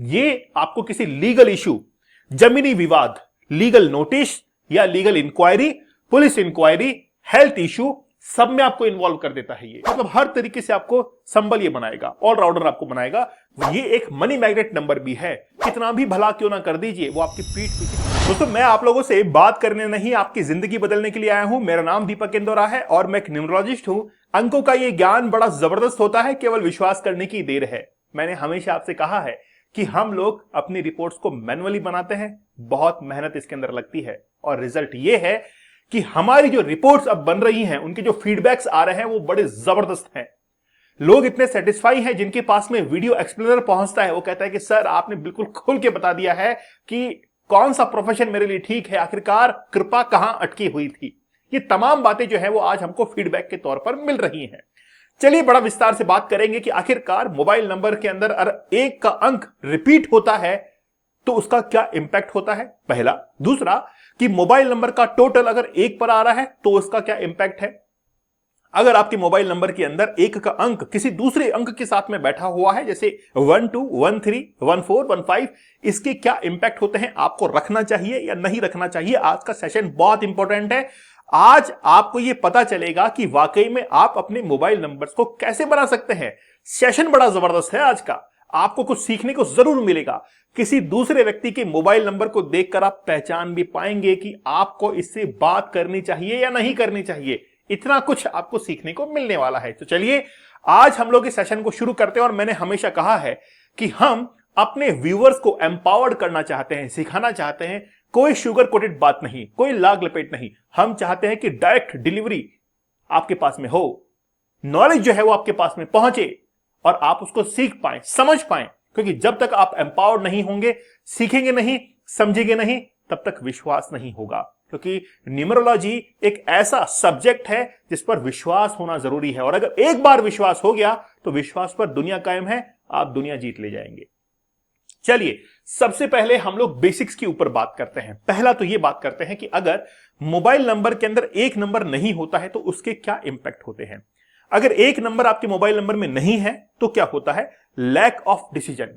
ये आपको किसी लीगल इशू, जमीनी विवाद, लीगल नोटिस या legal inquiry, police inquiry, health issue, सब में आपको इन्वॉल्व कर देता है। ये मतलब हर तरीके से आपको संबल ये बनाएगा, ऑलराउंडर आपको बनाएगा। ये एक मनी मैग्नेट नंबर भी है, कितना भी भला क्यों ना कर दीजिए, वो आपकी पीठ पीछे। दोस्तों, मैं आप लोगों से बात करने नहीं, आपकी जिंदगी बदलने के लिए आया हूं। मेरा नाम दीपक इंदौरा है और मैं एक न्यूमरोलॉजिस्ट हूं। अंकों का ये ज्ञान बड़ा जबरदस्त होता है, केवल विश्वास करने की देर है। मैंने हमेशा आपसे कहा है कि हम लोग अपनी रिपोर्ट्स को मैन्युअली बनाते हैं, बहुत मेहनत इसके अंदर लगती है और रिजल्ट ये है कि हमारी जो रिपोर्ट्स अब बन रही हैं, उनके जो फीडबैक्स आ रहे हैं वो बड़े जबरदस्त हैं। लोग इतने सेटिस्फाई हैं, जिनके पास में वीडियो एक्सप्लेनर पहुंचता है वो कहता है कि सर आपने बिल्कुल खुल के बता दिया है कि कौन सा प्रोफेशन मेरे लिए ठीक है, आखिरकार कृपा कहां अटकी हुई थी। ये तमाम बातें जो है वो आज हमको फीडबैक के तौर पर मिल रही हैं। चलिए बड़ा विस्तार से बात करेंगे कि आखिरकार मोबाइल नंबर के अंदर अगर एक का अंक रिपीट होता है तो उसका क्या इंपैक्ट होता है, पहला। दूसरा कि मोबाइल नंबर का टोटल अगर एक पर आ रहा है तो उसका क्या इंपैक्ट है। अगर आपके मोबाइल नंबर के अंदर एक का अंक किसी दूसरे अंक के साथ में बैठा हुआ है, जैसे 12, 13, 14, 15, इसके क्या इंपैक्ट होते हैं, आपको रखना चाहिए या नहीं रखना चाहिए। आज का सेशन बहुत इंपॉर्टेंट है। आज आपको यह पता चलेगा कि वाकई में आप अपने मोबाइल नंबर्स को कैसे बना सकते हैं। सेशन बड़ा जबरदस्त है आज का, आपको कुछ सीखने को जरूर मिलेगा। किसी दूसरे व्यक्ति के मोबाइल नंबर को देखकर आप पहचान भी पाएंगे कि आपको इससे बात करनी चाहिए या नहीं करनी चाहिए। इतना कुछ आपको सीखने को मिलने वाला है। तो चलिए आज हम लोग इस सेशन को शुरू करते हैं। और मैंने हमेशा कहा है कि हम अपने व्यूअर्स को एम्पावर्ड करना चाहते हैं, सिखाना चाहते हैं। कोई शुगर कोटेड बात नहीं, कोई लाग लपेट नहीं। हम चाहते हैं कि डायरेक्ट डिलीवरी आपके पास में हो, नॉलेज जो है वो आपके पास में पहुंचे और आप उसको सीख पाएं, समझ पाएं। क्योंकि जब तक आप एम्पावर्ड नहीं होंगे, सीखेंगे नहीं, समझेंगे नहीं, तब तक विश्वास नहीं होगा। क्योंकि न्यूमरोलॉजी एक ऐसा सब्जेक्ट है जिस पर विश्वास होना जरूरी है। और अगर एक बार विश्वास हो गया तो विश्वास पर दुनिया कायम है, आप दुनिया जीत ले जाएंगे। चलिए सबसे पहले हम लोग बेसिक्स के ऊपर बात करते हैं। पहला तो यह बात करते हैं कि अगर मोबाइल नंबर के अंदर एक नंबर नहीं होता है तो उसके क्या इंपैक्ट होते हैं। अगर एक नंबर आपके मोबाइल नंबर में नहीं है तो क्या होता है, लैक ऑफ डिसीजन।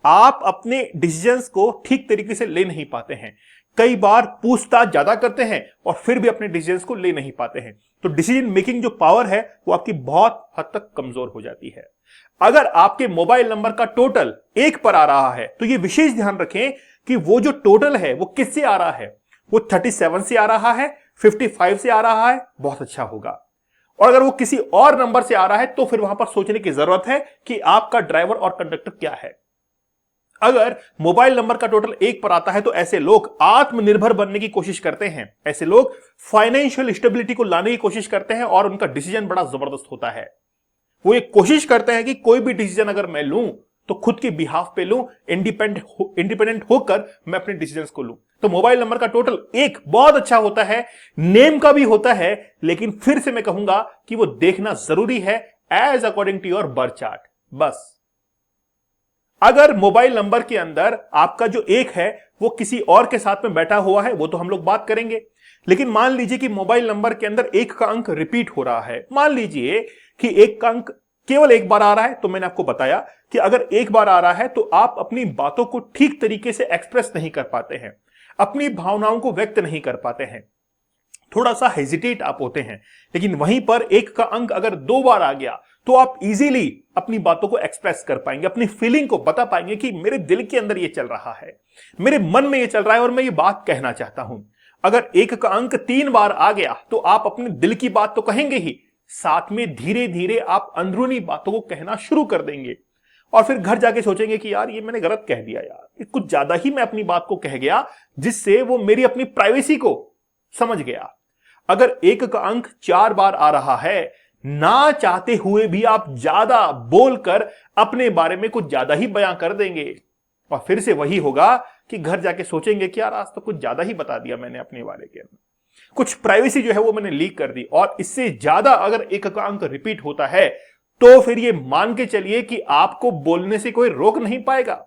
आप अपने डिसीजंस को ठीक तरीके से ले नहीं पाते हैं। कई बार पूछताछ ज्यादा करते हैं और फिर भी अपने डिसीजंस को ले नहीं पाते हैं। तो डिसीजन मेकिंग जो पावर है वो आपकी बहुत हद तक कमजोर हो जाती है। अगर आपके मोबाइल नंबर का टोटल एक पर आ रहा है तो ये विशेष ध्यान रखें कि वो जो टोटल है वो किससे आ रहा है। वो 37 से आ रहा है, 55 से आ रहा है, बहुत अच्छा होगा। और अगर वो किसी और नंबर से आ रहा है तो फिर वहां पर सोचने की जरूरत है कि आपका ड्राइवर और कंडक्टर क्या है। अगर मोबाइल नंबर का टोटल एक पर आता है तो ऐसे लोग आत्मनिर्भर बनने की कोशिश करते हैं, ऐसे लोग फाइनेंशियल स्टेबिलिटी को लाने की कोशिश करते हैं और उनका डिसीजन बड़ा जबरदस्त होता है। वो ये कोशिश करते हैं कि कोई भी डिसीजन अगर मैं लूं तो खुद के बिहाफ पे लूं, इंडिपेंडेंट होकर मैं अपने डिसीजंस को लूं। तो मोबाइल नंबर का टोटल एक बहुत अच्छा होता है, नेम का भी होता है, लेकिन फिर से मैं कहूंगा कि वो देखना जरूरी है as according to your birth chart. बस अगर मोबाइल नंबर के अंदर आपका जो एक है वो किसी और के साथ में बैठा हुआ है, वो तो हम लोग बात करेंगे। लेकिन मान लीजिए कि मोबाइल नंबर के अंदर एक का अंक रिपीट हो रहा है। मान लीजिए कि एक का अंक केवल एक बार आ रहा है, तो मैंने आपको बताया कि अगर एक बार आ रहा है तो आप अपनी बातों को ठीक तरीके से एक्सप्रेस नहीं कर पाते हैं, अपनी भावनाओं को व्यक्त नहीं कर पाते हैं, थोड़ा सा हेजिटेट आप होते हैं। लेकिन वहीं पर एक का अंक अगर दो बार आ गया तो आप इजीली अपनी बातों को एक्सप्रेस कर पाएंगे, अपनी फीलिंग को बता पाएंगे कि मेरे दिल के अंदर ये चल रहा है, मेरे मन में ये चल रहा है और मैं ये बात कहना चाहता हूं। अगर एक का अंक 3 बार आ गया तो आप अपने दिल की बात तो कहेंगे ही, साथ में धीरे धीरे आप अंदरूनी बातों को कहना शुरू कर देंगे। और फिर घर जाके सोचेंगे कि यार ये मैंने गलत कह दिया, यार कुछ ज्यादा ही मैं अपनी बात को कह गया, जिससे वो मेरी अपनी प्राइवेसी को समझ गया। अगर एक का अंक 4 बार आ रहा है, ना चाहते हुए भी आप ज्यादा बोलकर अपने बारे में कुछ ज्यादा ही बयां कर देंगे और फिर से वही होगा कि घर जाके सोचेंगे कि यार आज तो कुछ ज्यादा ही बता दिया मैंने अपने बारे के अंदर, कुछ प्राइवेसी जो है वो मैंने लीक कर दी। और इससे ज्यादा अगर एक का अंक रिपीट होता है तो फिर ये मान के चलिए कि आपको बोलने से कोई रोक नहीं पाएगा।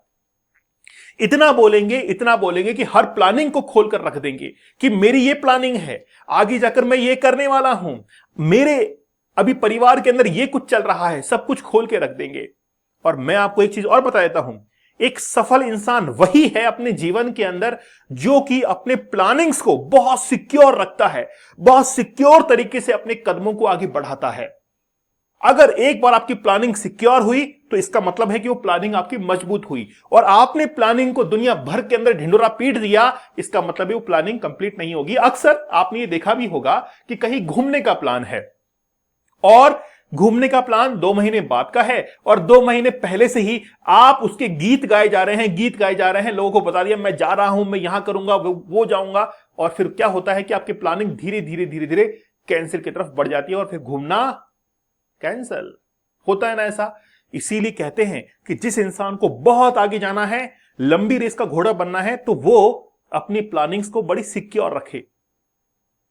इतना बोलेंगे कि हर प्लानिंग को खोलकर रख देंगे कि मेरी ये प्लानिंग है, आगे जाकर मैं ये करने वाला हूं, मेरे अभी परिवार के अंदर ये कुछ चल रहा है, सब कुछ खोल के रख देंगे। और मैं आपको एक चीज और बता देता हूं, एक सफल इंसान वही है अपने जीवन के अंदर जो कि अपने प्लानिंग्स को बहुत सिक्योर रखता है, बहुत सिक्योर तरीके से अपने कदमों को आगे बढ़ाता है। अगर एक बार आपकी प्लानिंग सिक्योर हुई तो इसका मतलब है कि वो प्लानिंग आपकी मजबूत हुई, और आपने प्लानिंग को दुनिया भर के अंदर ढिंडोरा पीट दिया, इसका मतलब है वो प्लानिंग कंप्लीट नहीं होगी। अक्सर आपने ये देखा भी होगा कि कहीं घूमने का प्लान है और घूमने का प्लान 2 महीने बाद का है और 2 महीने पहले से ही आप उसके गीत गाए जा रहे हैं, लोगों को बता दिया मैं जा रहा हूं, मैं यहां करूंगा, वो जाऊंगा, और फिर क्या होता है कि आपकी प्लानिंग धीरे धीरे कैंसिल की तरफ बढ़ जाती है और फिर घूमना कैंसिल होता है ना ऐसा। इसीलिए कहते हैं कि जिस इंसान को बहुत आगे जाना है, लंबी रेस का घोड़ा बनना है, तो वो अपनी प्लानिंग्स को बड़ी सिक्योर रखे।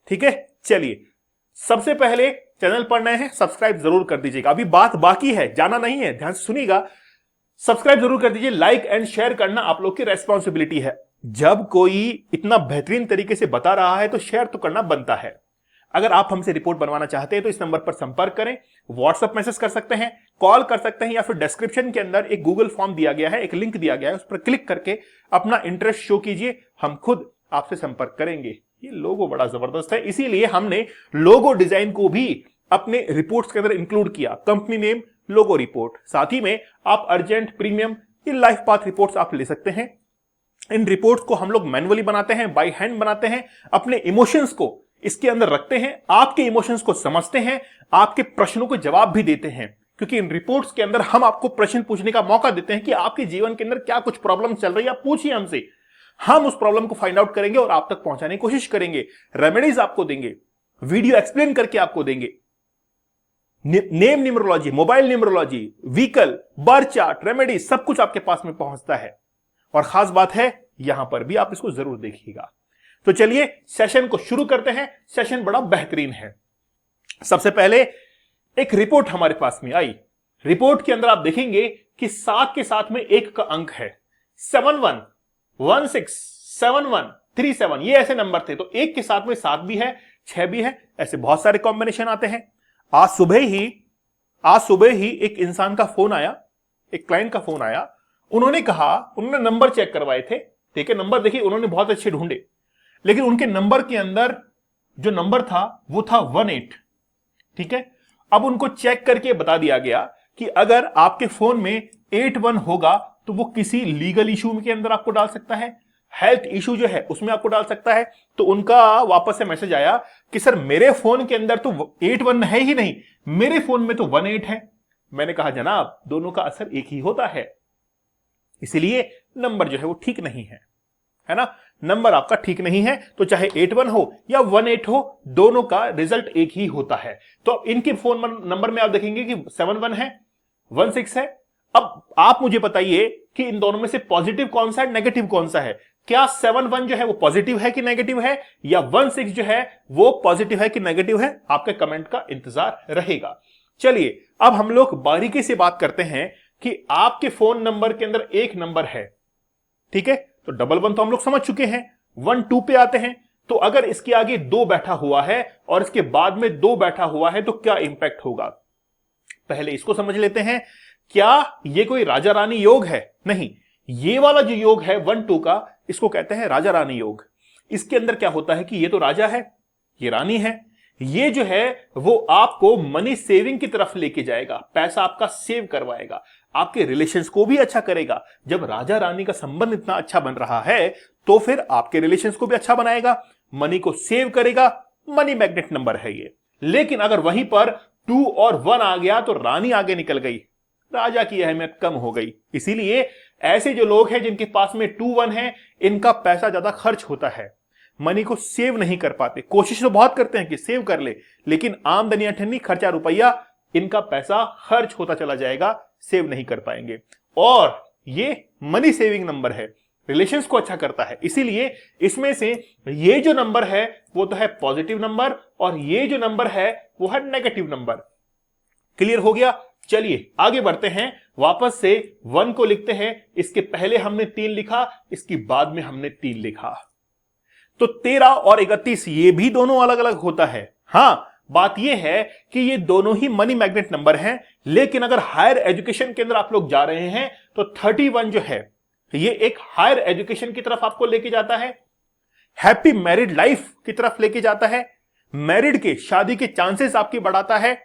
ठीक है, चलिए सबसे पहले चैनल पर नए हैं सब्सक्राइब जरूर कर दीजिएगा। अभी बात बाकी है, जाना नहीं है, ध्यान से सुनिएगा। सब्सक्राइब जरूर कर दीजिए, लाइक एंड शेयर करना आप लोग की रेस्पॉन्सिबिलिटी है। जब कोई इतना बेहतरीन तरीके से बता रहा है तो शेयर तो करना बनता है। अगर आप हमसे रिपोर्ट बनवाना चाहते हैं तो इस नंबर पर संपर्क करें, व्हाट्सएप मैसेज कर सकते हैं, कॉल कर सकते हैं, या फिर डिस्क्रिप्शन के अंदर एक गूगल फॉर्म दिया गया है, एक लिंक दिया गया है, उस पर क्लिक करके अपना इंटरेस्ट शो कीजिए, हम खुद आपसे संपर्क करेंगे। ये लोगो बड़ा जबरदस्त है, इसीलिए हमने लोगो डिजाइन को भी अपने रिपोर्ट्स के अंदर इंक्लूड किया। कंपनी नेम लोगो रिपोर्ट, साथ ही में आप अर्जेंट, प्रीमियम, ये लाइफ पाथ रिपोर्ट्स आप ले सकते हैं। इन रिपोर्ट्स को हम लोग मैनुअली बनाते हैं, बाय हैंड बनाते हैं, अपने इमोशंस को इसके अंदर रखते हैं, आपके इमोशंस को समझते हैं, आपके प्रश्नों को जवाब भी देते हैं, क्योंकि इन रिपोर्ट्स के अंदर हम आपको प्रश्न पूछने का मौका देते हैं कि आपके जीवन के अंदर क्या कुछ प्रॉब्लम चल रही है, आप पूछिए हमसे, हम उस प्रॉब्लम को फाइंड आउट करेंगे और आप तक पहुंचाने की कोशिश करेंगे, रेमेडीज आपको देंगे, वीडियो एक्सप्लेन करके आपको देंगे। Name numerology, mobile numerology, vehicle, birth chart, remedy, सब कुछ आपके पास में पहुंचता है। और खास बात है यहां पर भी आप इसको जरूर देखिएगा। तो चलिए सेशन को शुरू करते हैं। सेशन बड़ा बेहतरीन है। सबसे पहले एक रिपोर्ट हमारे पास में आई। रिपोर्ट के अंदर आप देखेंगे कि 7 के साथ में 1 का अंक है, 71167137, ये ऐसे नंबर थे। तो 1 के साथ में 7 भी है, 6 भी है, ऐसे बहुत सारे कॉम्बिनेशन आते हैं। आज सुबह ही एक इंसान का फोन आया, एक क्लाइंट का फोन आया। उन्होंने नंबर चेक करवाए थे। ठीक है, नंबर देखिए उन्होंने बहुत अच्छे ढूंढे, लेकिन उनके नंबर के अंदर जो नंबर था वो था 18। ठीक है, अब उनको चेक करके बता दिया गया कि अगर आपके फोन में 81 होगा तो वो किसी लीगल इशू के अंदर आपको डाल सकता है, हेल्थ इशू जो है उसमें आपको डाल सकता है। तो उनका वापस से मैसेज आया कि सर मेरे फोन के अंदर तो 81 है ही नहीं, मेरे फोन में तो 18 है। मैंने कहा जनाब दोनों का असर एक ही होता है, इसीलिए नंबर जो है वो ठीक नहीं है ना, नंबर आपका ठीक नहीं है। तो चाहे 81 हो या 18 हो, दोनों का रिजल्ट एक ही होता है। तो इनके फोन नंबर में आप देखेंगे कि 71 है, 16 है। अब आप मुझे बताइए कि इन दोनों में से पॉजिटिव कौन सा है, नेगेटिव कौन सा है? क्या 71 जो है वो पॉजिटिव है कि नेगेटिव है, या 16 जो है वो पॉजिटिव है कि नेगेटिव है? आपके कमेंट का इंतजार रहेगा। चलिए अब हम लोग बारीकी से बात करते हैं कि आपके फोन नंबर के अंदर एक नंबर है। ठीक है, तो 11 तो हम लोग समझ चुके हैं। 12 पे आते हैं। तो अगर इसके आगे 2 बैठा हुआ है और इसके बाद में 2 बैठा हुआ है तो क्या इंपैक्ट होगा? पहले इसको समझ लेते हैं। क्या ये कोई राजा रानी योग है? नहीं, ये वाला जो योग है 1-2 का, इसको कहते हैं राजा रानी योग। इसके अंदर क्या होता है कि ये तो राजा है, ये रानी है। ये जो है वो आपको मनी सेविंग की तरफ लेके जाएगा, पैसा आपका सेव करवाएगा, आपके रिलेशंस को भी अच्छा करेगा। जब राजा रानी का संबंध इतना अच्छा बन रहा है तो फिर आपके रिलेशंस को भी अच्छा बनाएगा, मनी को सेव करेगा। मनी मैग्नेट नंबर है ये। लेकिन अगर वहीं पर 2 और 1 आ गया तो रानी आगे निकल गई, राजा की अहमियत कम हो गई। इसीलिए ऐसे जो लोग हैं जिनके पास में 2-1 है, इनका पैसा ज्यादा खर्च होता है, मनी को सेव नहीं कर पाते। कोशिश तो बहुत करते हैं कि सेव कर ले, लेकिन आमदनी अठन्नी, खर्चा रुपया, इनका पैसा खर्च होता चला जाएगा, सेव नहीं कर पाएंगे। और ये मनी सेविंग नंबर है, रिलेशंस को अच्छा करता है। इसीलिए इसमें से ये जो नंबर है वो तो है पॉजिटिव नंबर, और ये जो नंबर है वो है नेगेटिव नंबर। क्लियर हो गया? चलिए आगे बढ़ते हैं। वापस से 1 को लिखते हैं। इसके पहले हमने 3 लिखा, इसके बाद में हमने 3 लिखा। तो 13 और 31 ये भी दोनों अलग अलग होता है। हां, बात यह है कि ये दोनों ही मनी मैग्नेट नंबर हैं, लेकिन अगर हायर एजुकेशन के अंदर आप लोग जा रहे हैं तो 31 जो है ये एक हायर एजुकेशन की तरफ आपको लेके जाता है, हैप्पी मैरिड लाइफ की तरफ लेके जाता है, मैरिड के शादी के चांसेस आपकी बढ़ाता है,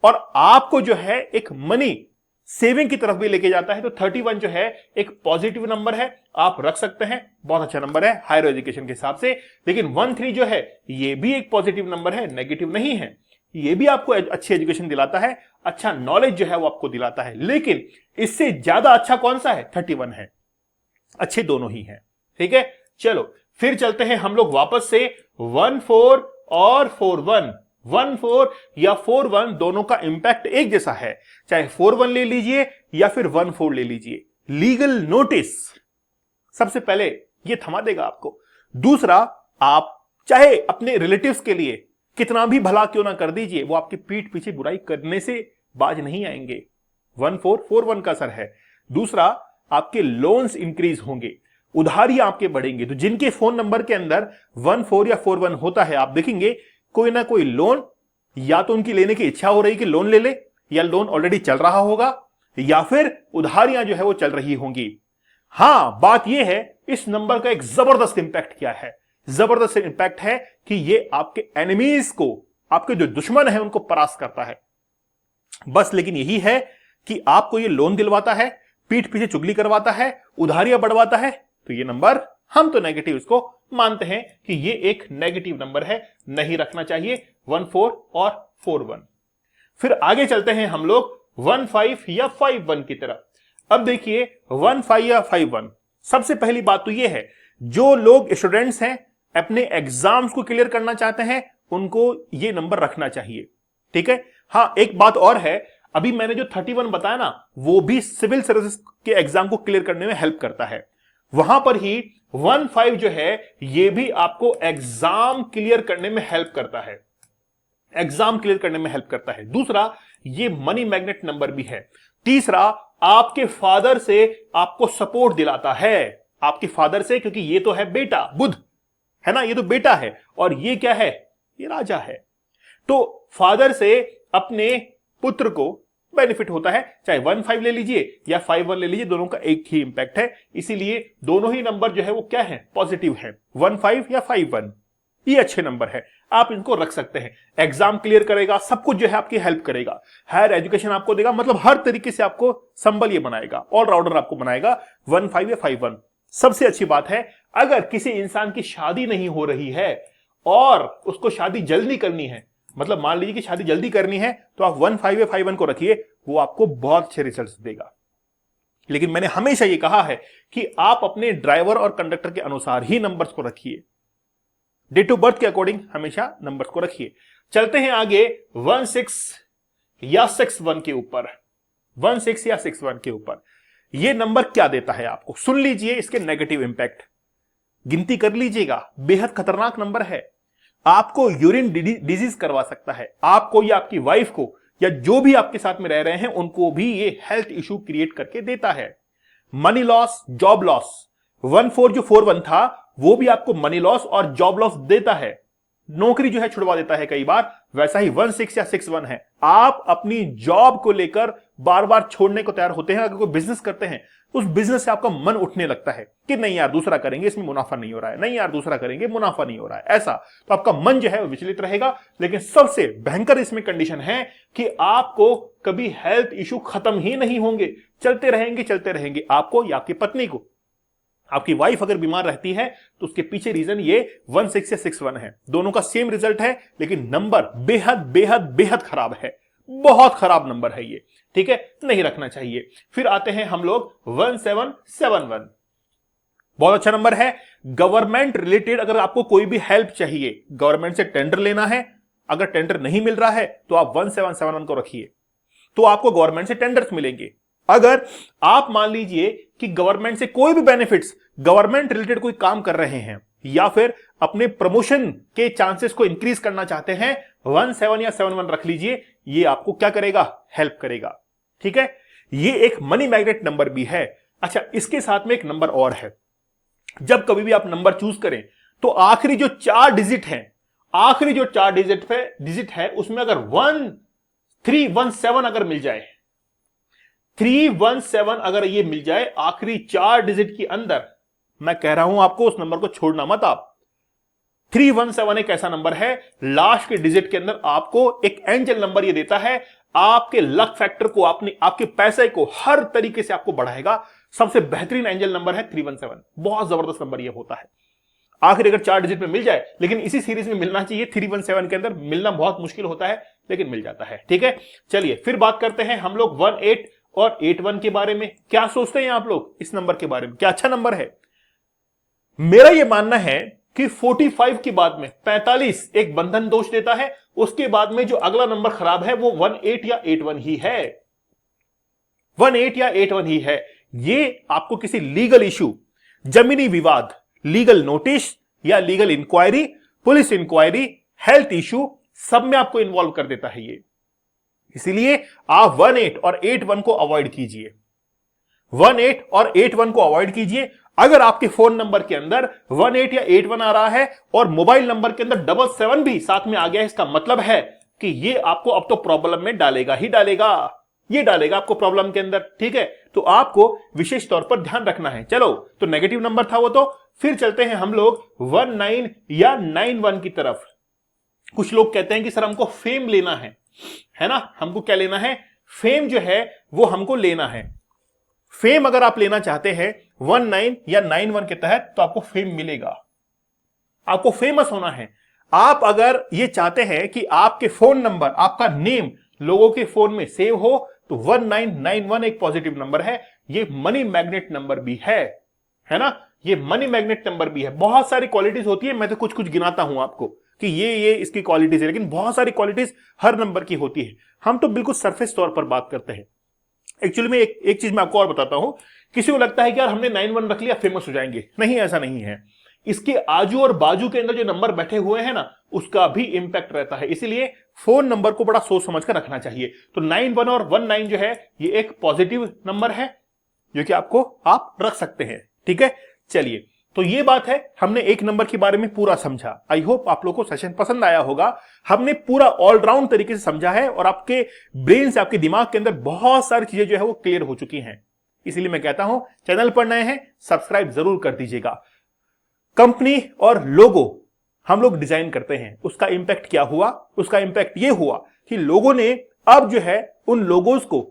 और आपको जो है एक मनी सेविंग की तरफ भी लेके जाता है। तो 31 जो है एक पॉजिटिव नंबर है, आप रख सकते हैं, बहुत अच्छा नंबर है हायर एजुकेशन के हिसाब से। लेकिन 13 जो है ये भी एक पॉजिटिव नंबर है, नेगेटिव नहीं है। ये भी आपको अच्छी एजुकेशन दिलाता है, अच्छा नॉलेज जो है वो आपको दिलाता है। लेकिन इससे ज्यादा अच्छा कौन सा है? 31 है। अच्छे दोनों ही हैं, ठीक है। चलो फिर चलते हैं हम लोग वापस से 14 और 41। 14 या 41 दोनों का इंपैक्ट एक जैसा है, चाहे 41 ले लीजिए या फिर 14 ले लीजिए। लीगल नोटिस सबसे पहले ये थमा देगा आपको। दूसरा, आप चाहे अपने रिलेटिव्स के लिए कितना भी भला क्यों ना कर दीजिए, वो आपकी पीठ पीछे बुराई करने से बाज नहीं आएंगे। 1441 का असर है। दूसरा, आपके लोन्स इंक्रीज होंगे, उधारियां आपके बढ़ेंगे। तो जिनके फोन नंबर के अंदर 14 या 41 होता है, आप देखेंगे कोई ना कोई लोन या तो उनकी लेने की इच्छा हो रही कि लोन ले ले, या लोन ऑलरेडी चल रहा होगा, या फिर उधारियां जो है वो चल रही होंगी। हां, बात यह है इस नंबर का एक जबरदस्त इंपैक्ट क्या है? जबरदस्त इंपैक्ट है कि ये आपके एनिमीज को, आपके जो दुश्मन है उनको परास्त करता है। बस लेकिन यही है कि आपको ये लोन दिलवाता है, पीठ पीछे चुगली करवाता है, उधारियां बढ़वाता है। तो ये नंबर हम तो नेगेटिव इसको मानते हैं कि ये एक नेगेटिव नंबर है, नहीं रखना चाहिए 14 और 41। फिर आगे चलते हैं हम लोग 15 या 51 की तरफ। अब देखिए 15 या 51, सबसे पहली बात तो ये है, जो लोग स्टूडेंट्स हैं अपने एग्जाम्स को क्लियर करना चाहते हैं उनको ये नंबर रखना चाहिए, ठीक है। हां, एक बात और है, अभी मैंने जो 31 बताया ना, वो भी सिविल सर्विसेज के एग्जाम को क्लियर करने में हेल्प करता है। वहां पर ही 15 जो है ये भी आपको एग्जाम क्लियर करने में हेल्प करता है, एग्जाम क्लियर करने में हेल्प करता है। दूसरा, ये मनी मैग्नेट नंबर भी है। तीसरा, आपके फादर से आपको सपोर्ट दिलाता है, आपके फादर से, क्योंकि ये तो है बेटा बुध, है ना, ये तो बेटा है, और ये क्या है? ये राजा है। तो फादर से अपने पुत्र को बेनिफिट होता है, चाहे 15 ले लीजिए या 51 ले लीजिए, दोनों का एक ही इंपैक्ट है। इसीलिए दोनों ही नंबर जो है वो क्या है? पॉजिटिव है। 15 या 51 ये अच्छे नंबर है, आप इनको रख सकते हैं। एग्जाम क्लियर करेगा, सब कुछ जो है आपकी हेल्प करेगा, हायर एजुकेशन आपको देगा, मतलब हर तरीके से आपको संबल ये बनाएगा, ऑलराउंडर आपको बनाएगा। 15 या 51 सबसे अच्छी बात है। अगर किसी इंसान की शादी नहीं हो रही है और उसको शादी जल्दी करनी है, मतलब मान लीजिए कि शादी जल्दी करनी है, तो आप 15 या 51 को रखिए, वो आपको बहुत अच्छे रिजल्ट्स देगा। लेकिन मैंने हमेशा ये कहा है कि आप अपने ड्राइवर और कंडक्टर के अनुसार ही नंबर्स को रखिए, डेट ऑफ बर्थ के अकॉर्डिंग हमेशा नंबर्स को रखिए। चलते हैं आगे 16 या 61 के ऊपर। 16 या 61 के ऊपर यह नंबर क्या देता है आपको? सुन लीजिए इसके नेगेटिव इंपैक्ट, गिनती कर लीजिएगा। बेहद खतरनाक नंबर है, आपको यूरिन डिजीज करवा सकता है, आपको या आपकी वाइफ को या जो भी आपके साथ में रह रहे हैं उनको भी ये हेल्थ इश्यू क्रिएट करके देता है। मनी लॉस, जॉब लॉस, 14 जो 41 था वो भी आपको मनी लॉस और जॉब लॉस देता है, नौकरी जो है छुड़वा देता है कई बार। वैसा ही 16 या 61 है, आप अपनी जॉब को लेकर बार बार छोड़ने को तैयार होते हैं। अगर कोई बिजनेस करते हैं उस बिजनेस से आपका मन उठने लगता है कि नहीं यार दूसरा करेंगे, इसमें मुनाफा नहीं हो रहा है, नहीं यार दूसरा करेंगे, मुनाफा नहीं हो रहा है, ऐसा तो आपका मन जो है वो विचलित रहेगा। लेकिन सबसे भयंकर इसमें कंडीशन है कि आपको कभी हेल्थ इश्यू खत्म ही नहीं होंगे, चलते रहेंगे आपको या आपकी पत्नी को। आपकी वाइफ अगर बीमार रहती है तो उसके पीछे रीजन ये 16 या 61 है। दोनों का सेम रिजल्ट है, लेकिन नंबर बेहद बेहद बेहद खराब है, बहुत खराब नंबर है ये, ठीक है, नहीं रखना चाहिए। फिर आते हैं हम लोग 1771, बहुत अच्छा नंबर है। गवर्नमेंट रिलेटेड अगर आपको कोई भी हेल्प चाहिए, गवर्नमेंट से टेंडर लेना है, अगर टेंडर नहीं मिल रहा है तो आप 1771 को रखिए, तो आपको गवर्नमेंट से टेंडर्स मिलेंगे। अगर आप मान लीजिए कि गवर्नमेंट से कोई भी बेनिफिट्स, गवर्नमेंट रिलेटेड कोई काम कर रहे हैं या फिर अपने प्रमोशन के चांसेस को इंक्रीज करना चाहते हैं, 17 या 71 रख लीजिए, ये आपको क्या करेगा? हेल्प करेगा, ठीक है। ये एक मनी मैग्नेट नंबर भी है। अच्छा, इसके साथ में एक नंबर और है, जब कभी भी आप नंबर चूज करें तो आखिरी जो 4 डिजिट है, आखिरी जो 4 डिजिट है उसमें अगर 1317 अगर मिल जाए 317 अगर ये मिल जाए आखिरी 4 डिजिट के अंदर, मैं कह रहा हूं आपको उस नंबर को छोड़ना मत आप। 317 एक ऐसा नंबर है, लास्ट के डिजिट के अंदर आपको एक एंजल नंबर ये देता है, आपके लक फैक्टर को, आपके पैसे को हर तरीके से आपको बढ़ाएगा। सबसे बेहतरीन एंजल नंबर है 317, बहुत जबरदस्त नंबर ये होता है। आखिर अगर 4 डिजिट में मिल जाए, लेकिन इसी सीरीज में मिलना चाहिए, 317 के अंदर मिलना बहुत मुश्किल होता है, लेकिन मिल जाता है। ठीक है, चलिए फिर बात करते हैं हम लोग 18 और 81 के बारे में। क्या सोचते हैं आप लोग इस नंबर के बारे में? क्या अच्छा नंबर है? मेरा यह मानना है कि 45 के बाद में 45 एक बंधन दोष देता है, उसके बाद में जो अगला नंबर खराब है वो 18 या 81 ही है। 18 या 81 ही है। ये आपको किसी लीगल इश्यू, जमीनी विवाद, लीगल नोटिस या legal inquiry, police inquiry, health issue, सब में आपको इन्वॉल्व कर देता है ये। इसीलिए आप 18 और 81 को अवॉइड कीजिए। 18 और 81 को अवॉइड कीजिए। अगर आपके फोन नंबर के अंदर 18 या 81 आ रहा है और मोबाइल नंबर के अंदर 77 भी साथ में आ गया है, इसका मतलब है कि ये आपको अब तो प्रॉब्लम में डालेगा ही डालेगा, ये डालेगा आपको प्रॉब्लम के अंदर। ठीक है, तो आपको विशेष तौर पर ध्यान रखना है। चलो, तो नेगेटिव नंबर था वो, तो फिर चलते हैं हम लोग 19 या 91 की तरफ। कुछ लोग कहते हैं कि सर हमको फेम लेना है ना, हमको क्या लेना है? फेम जो है वो हमको लेना है। फेम अगर आप लेना चाहते हैं 19 या 91 के तहत, तो आपको फेम मिलेगा, आपको फेमस होना है। आप अगर ये चाहते हैं कि आपके फोन नंबर, आपका नेम लोगों के फोन में सेव हो, तो 1991 एक पॉजिटिव नंबर है। ये मनी मैग्नेट नंबर भी है ना, ये मनी मैग्नेट नंबर भी है। बहुत सारी क्वालिटीज होती है, मैं तो कुछ कुछ गिनाता हूं आपको कि ये इसकी क्वालिटीज है, लेकिन बहुत सारी क्वालिटीज हर नंबर की होती है। हम तो बिल्कुल सरफेस तौर पर बात करते हैं। एक्चुअली में एक चीज मैं आपको और बताता हूं। किसी को लगता है कि यार हमने 91 रख लिया फेमस हो जाएंगे, नहीं, ऐसा नहीं है। इसके आजू और बाजू के अंदर जो नंबर बैठे हुए हैं ना, उसका भी इंपैक्ट रहता है। इसलिए फोन नंबर को बड़ा सोच समझ कर रखना चाहिए। तो 91 और 19 जो है ये एक पॉजिटिव नंबर है जो कि आप रख सकते हैं। ठीक है, चलिए, तो ये बात है, हमने एक नंबर के बारे में पूरा समझा। आई होप आप लोगों को सेशन पसंद आया होगा। हमने पूरा ऑलराउंड तरीके से समझा है और आपके ब्रेन से, आपके दिमाग के अंदर बहुत सारी चीजें जो है वो क्लियर हो चुकी हैं। इसलिए मैं कहता हूं, चैनल पर नए हैं, सब्सक्राइब जरूर कर दीजिएगा। कंपनी और लोगो हम लोग डिजाइन करते हैं, उसका इंपैक्ट क्या हुआ? उसका इंपैक्ट ये हुआ कि लोगों ने अब जो है उन लोगोज को,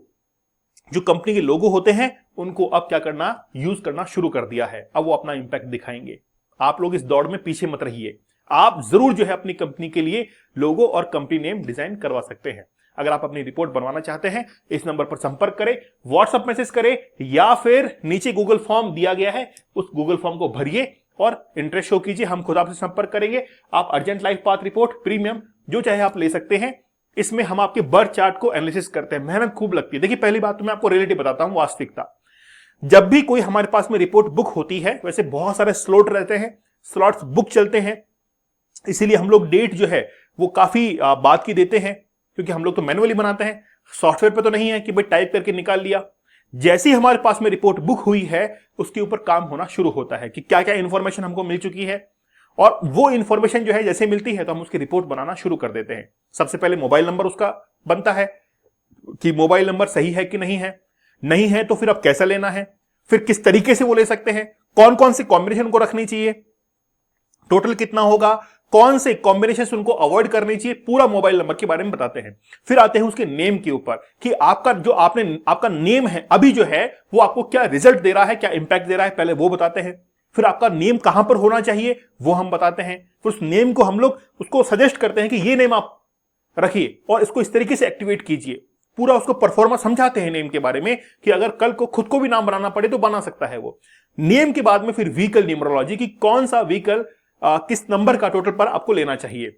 जो कंपनी के लोगो होते हैं, उनको अब क्या करना, यूज करना शुरू कर दिया है। अब वो अपना इंपैक्ट दिखाएंगे। आप लोग इस दौड़ में पीछे मत रहिए। आप जरूर जो है अपनी कंपनी के लिए लोगो और कंपनी नेम डिजाइन करवा सकते हैं। अगर आप अपनी रिपोर्ट बनवाना चाहते हैं, इस नंबर पर संपर्क करें, व्हाट्सएप मैसेज करें, या फिर नीचे गूगल फॉर्म दिया गया है, उस गूगल फॉर्म को भरिए और इंटरेस्ट शो कीजिए। हम खुद आपसे संपर्क करेंगे। आप urgent life path report, premium, जो चाहे आप ले सकते हैं। इसमें हम आपके बर्थ चार्ट को एनालिसिस करते हैं, मेहनत खूब लगती है। देखिए, पहली बात तो मैं आपको रियलिटी बताता हूं, वास्तविकता। जब भी कोई हमारे पास में रिपोर्ट बुक होती है, वैसे बहुत सारे स्लॉट रहते हैं, स्लॉट्स बुक चलते हैं, इसीलिए हम लोग डेट जो है वो काफी बाद की देते हैं, क्योंकि हम लोग तो मैनुअली बनाते हैं, सॉफ्टवेयर पे तो नहीं है कि भाई टाइप करके निकाल लिया। जैसे ही हमारे पास में रिपोर्ट बुक हुई है, उसके ऊपर काम होना शुरू होता है कि क्या क्या इंफॉर्मेशन हमको मिल चुकी है, और वो इंफॉर्मेशन जो है जैसे मिलती है तो हम उसकी रिपोर्ट बनाना शुरू कर देते हैं। सबसे पहले मोबाइल नंबर उसका बनता है कि मोबाइल नंबर सही है कि नहीं है तो फिर अब कैसा लेना है, फिर किस तरीके से वो ले सकते हैं, कौन कौन से कॉम्बिनेशन को रखनी चाहिए, टोटल कितना होगा, कौन से कॉम्बिनेशन उनको अवॉइड करनी चाहिए, पूरा मोबाइल नंबर के बारे में बताते हैं। फिर आते हैं उसके नेम के ऊपर कि आपका नेम है अभी जो है वो आपको क्या रिजल्ट दे रहा है, क्या इंपैक्ट दे रहा है, पहले वो बताते हैं। फिर आपका नेम कहां पर होना चाहिए वो हम बताते हैं। फिर उस नेम को हम लोग उसको सजेस्ट करते हैं कि ये नेम आप रखिए और इसको इस तरीके से एक्टिवेट कीजिए। पूरा उसको परफॉर्मेंस समझाते हैं नेम के बारे में कि अगर कल को खुद को भी नाम बनाना पड़े तो बना सकता है वो। नेम के बाद में फिर व्हीकल न्यूमरोलॉजी की कौन सा व्हीकल किस नंबर का टोटल पर आपको लेना चाहिए।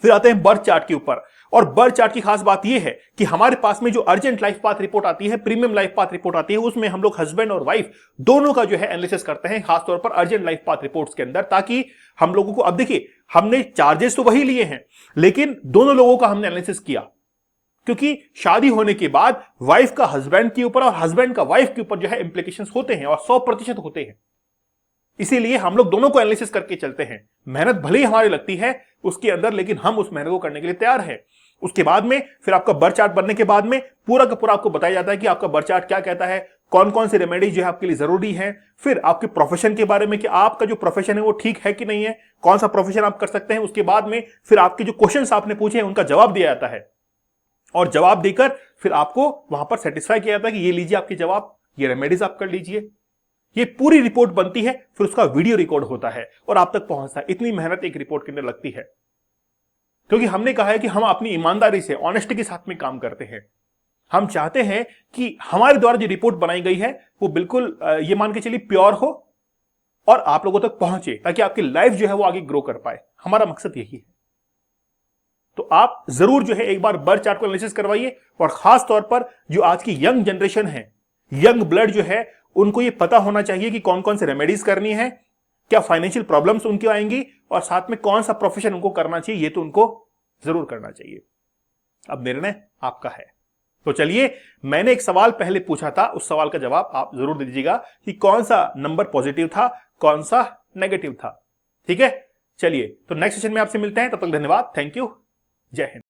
फिर आते हैं बर्थ चार्ट के ऊपर, और बर्थ चार्ट की खास बात यह है कि हमारे पास में जो अर्जेंट लाइफ पाथ रिपोर्ट आती है, प्रीमियम लाइफ पाथ रिपोर्ट आती है, उसमें हम लोग हस्बैंड और वाइफ दोनों का जो है एनालिसिस करते हैं, खासतौर पर अर्जेंट लाइफ पाथ रिपोर्ट्स के अंदर, ताकि हम लोगों को, अब देखिए हमने चार्जेस तो वही लिए हैं लेकिन दोनों लोगों का हमने एनालिसिस किया, क्योंकि शादी होने के बाद वाइफ का हस्बैंड के ऊपर और हस्बैंड का वाइफ के ऊपर जो है इंप्लीकेशंस होते हैं और 100% होते हैं। इसीलिए हम लोग दोनों को एनालिसिस करके चलते हैं। मेहनत भले ही हमारी लगती है उसके अंदर, लेकिन हम उस मेहनत को करने के लिए तैयार हैं। उसके बाद में फिर आपका बर्थ चार्ट बनने के बाद में पूरा का पूरा आपको बताया जाता है कि आपका बर्थ चार्ट क्या कहता है, कौन कौन से रेमेडीज जो है आपके लिए जरूरी है, फिर आपके प्रोफेशन के बारे में कि आपका जो प्रोफेशन है वो ठीक है कि नहीं है, कौन सा प्रोफेशन आप कर सकते हैं। उसके बाद में फिर आपके जो क्वेश्चंस आपने पूछे हैं उनका जवाब दिया जाता है, और जवाब देकर फिर आपको वहां पर सेटिस्फाई किया जाता है कि ये लीजिए आपके जवाब, ये रेमेडीज आप कर लीजिए। ये पूरी रिपोर्ट बनती है, फिर उसका वीडियो रिकॉर्ड होता है और आप तक पहुंचता है। इतनी मेहनत एक रिपोर्ट के अंदर लगती है, क्योंकि हमने कहा है कि हम अपनी ईमानदारी से, ऑनेस्टी के साथ में काम करते हैं। हम चाहते हैं कि हमारे द्वारा जो रिपोर्ट बनाई गई है वो बिल्कुल ये मान के चलिए प्योर हो और आप लोगों तक पहुंचे, ताकि आपकी लाइफ जो है वो आगे ग्रो कर पाए। हमारा मकसद यही है। तो आप जरूर जो है एक बार बर्थ चार्ट को एनालिसिस करवाइए, और खास तौर पर जो आज की यंग जनरेशन है, यंग ब्लड जो है, उनको ये पता होना चाहिए कि कौन कौन से रेमेडीज करनी है, क्या फाइनेंशियल प्रॉब्लम्स उनकी आएंगी, और साथ में कौन सा प्रोफेशन उनको करना चाहिए। ये तो उनको जरूर करना चाहिए। अब निर्णय आपका है। तो चलिए, मैंने एक सवाल पहले पूछा था, उस सवाल का जवाब आप जरूर दे दीजिएगा कि कौन सा नंबर पॉजिटिव था, कौन सा नेगेटिव था। ठीक है, चलिए तो नेक्स्ट सेशन में आपसे मिलते हैं। तब तक धन्यवाद, थैंक यू, जय हिंद।